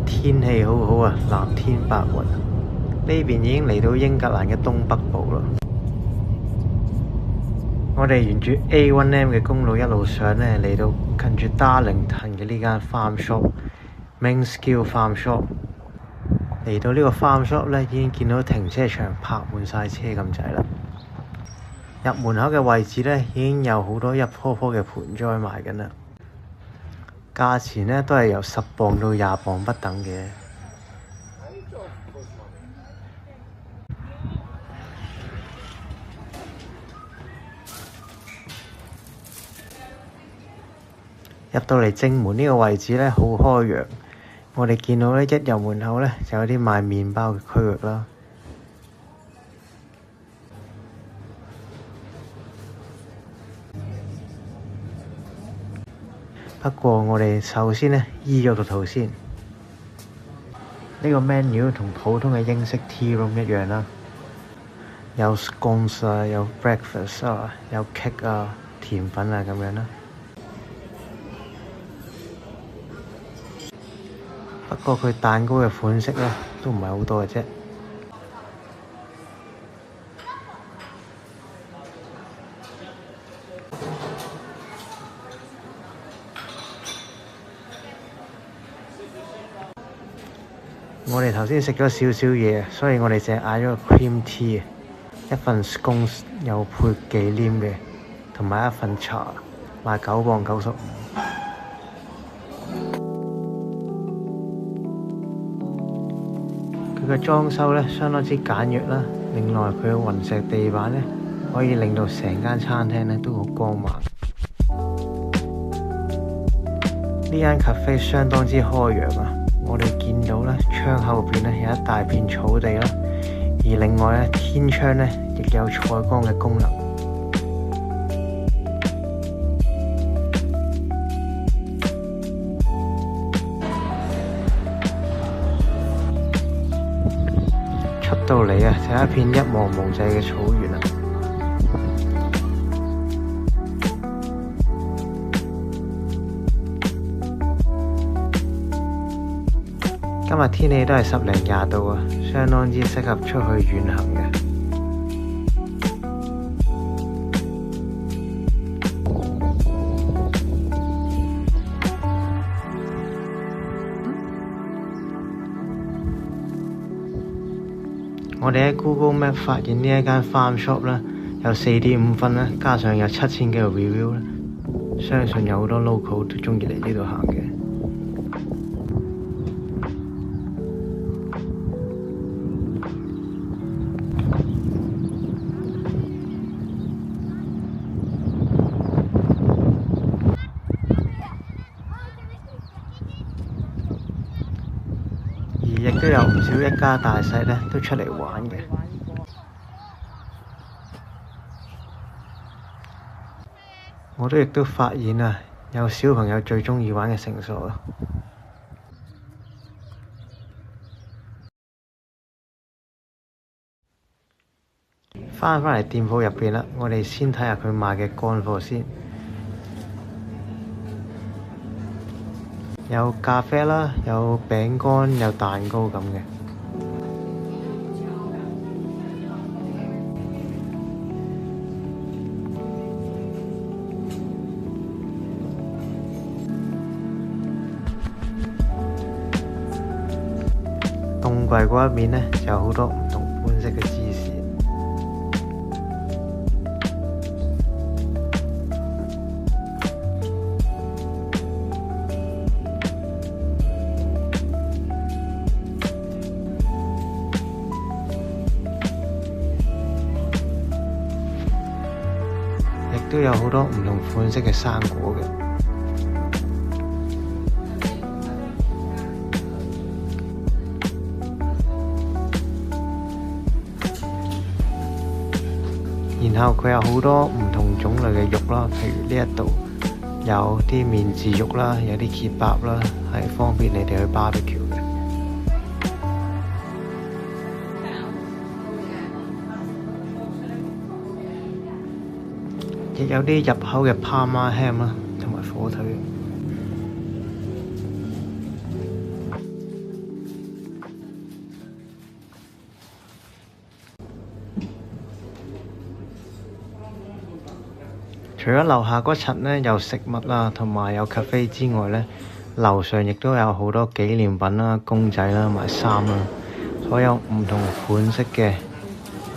天氣好好啊，藍天白雲。呢邊已經嚟到英格蘭嘅東北部啦。我哋沿住 A1M 嘅公路一路上呢，嚟到近住 Darlington 嘅呢間 farm shop，Mainsgill Farm Shop。嚟到呢個 farm shop 呢，已經見到停車場泊滿晒車咁滯啦。入門口嘅位置呢，已經有好多一棵棵嘅盆栽賣緊啦。價錢呢，都係由10磅到20磅不等嘅。入到嚟正門呢個位置呢，好開揚。我哋見到呢，一入門口呢，就有啲賣麵包嘅區域啦。不過我哋首先呢，醫咗個肚先。呢個 menu 同普通嘅英式 tea room 一樣啦，有 scones 啊，有 breakfast 啊，有 cake 啊，甜品啊咁樣啦。不過佢蛋糕嘅款式呢，都唔係好多嘅啫。我哋頭先食咗少少嘢，所以我哋淨係嗌咗個 cream tea， 一份 scones 有配忌廉嘅，同埋一份茶，賣9磅95。佢嘅裝修呢，相當之簡約啦，另外佢嘅雲石地板呢，可以令到成間餐廳呢都好光猛。呢間 cafe 相當之開揚啊！我哋見到呢，窗口入邊呢有一大片草地啦，而另外呢，天窗呢亦有採光嘅功能。出到嚟啊，就係一片一望無際嘅草原啊！今日天氣都係10零20度啊，相當之適合出去遠行嘅。我哋喺 Google Map 發現呢一間 farm shop 呢，有4.5分啦，加上有7000幾個 review 啦，相信有好多 local 都鍾意嚟呢度行嘅。亦都有唔少一家大細呢都出嚟玩嘅。我亦都發現啊，有小朋友最鍾意玩嘅繩索啊！返嚟店鋪入邊啦，我哋先睇下佢賣嘅乾貨先。有咖啡啦，有餅乾，有蛋糕咁嘅。凍櫃嗰一面呢，就有好多唔同款式嘅芝士。都有好多唔同款式嘅生果嘅。然後佢有好多唔同種類嘅肉啦，譬如呢一度有啲面字肉啦，有啲茄巴啦，係方便你哋去 barbecue 嘅。亦有啲入口嘅 Parma ham 啦，同埋火腿。除咗樓下嗰層呢有食物啦，同埋有 cafe 之外呢，樓上亦都有好多紀念品啦、公仔啦、同埋衫啦，所有唔同款式嘅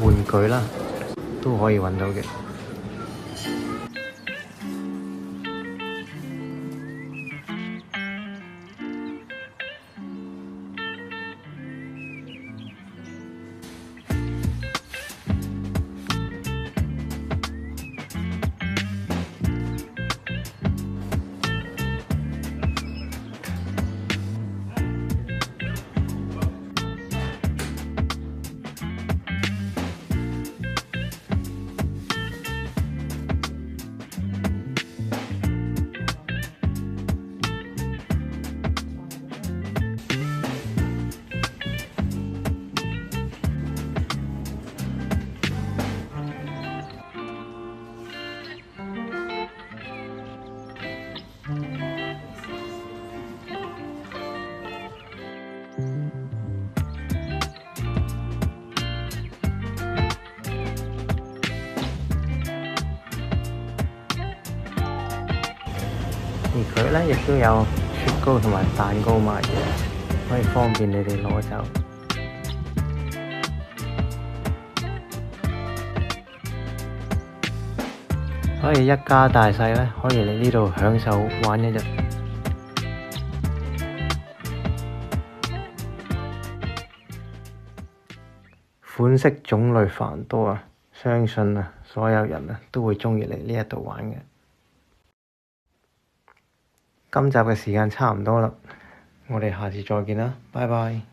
玩具啦都可以揾到嘅。而佢呢亦都有雪糕同埋蛋糕賣嘅，可以方便你哋攞走。所以一家大細呢，可以嚟呢度享受玩一日。款式種類繁多啊，相信啊所有人啊都會鍾意嚟呢一度玩嘅。今集嘅時間差唔多啦，我哋下次再見啦，拜拜。